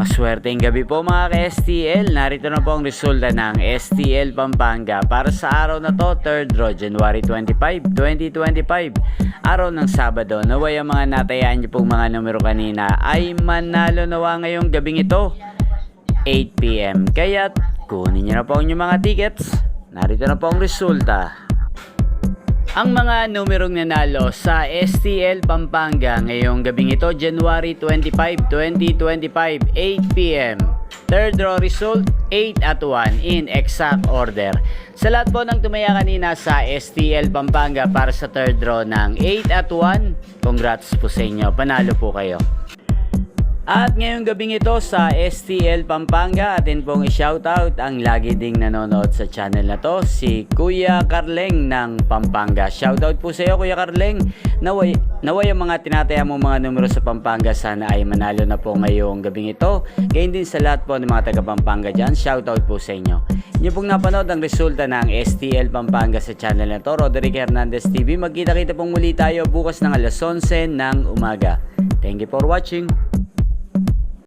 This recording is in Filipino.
Maswerteng gabi po mga ka-STL. Narito na po ang resulta ng STL Pampanga para sa araw na to, 3rd draw, January 25, 2025. Araw ng Sabado. Naway ang mga natayaan niyo pong mga numero kanina ay manalo nawa ngayong gabing ito, 8 PM. Kaya kunin niyo na po ang inyong mga tickets. Narito na po ang resulta. Ang mga numerong nanalo sa STL Pampanga ngayong gabing ito, January 25, 2025, 8 PM. Third draw result, 8 at 1 in exact order. Sa lahat po ng tumaya kanina sa STL Pampanga para sa third draw ng 8 at 1, congrats po sa inyo. Panalo po kayo. At ngayong gabing ito sa STL Pampanga, atin pong i-shoutout ang lagi ding nanonood sa channel na to, si Kuya Carleng ng Pampanga. Shoutout po sa iyo Kuya Carleng. Naway ang mga tinataya mong mga numero sa Pampanga sana ay manalo na po ngayong gabing ito. Gayon din sa lahat po ng mga taga Pampanga dyan, shoutout po sa inyo. Inyo pong napanood ang resulta ng STL Pampanga sa channel na to, Roderick Hernandez TV. Magkita-kita pong muli tayo bukas ng alas 11 ng umaga. Thank you for watching.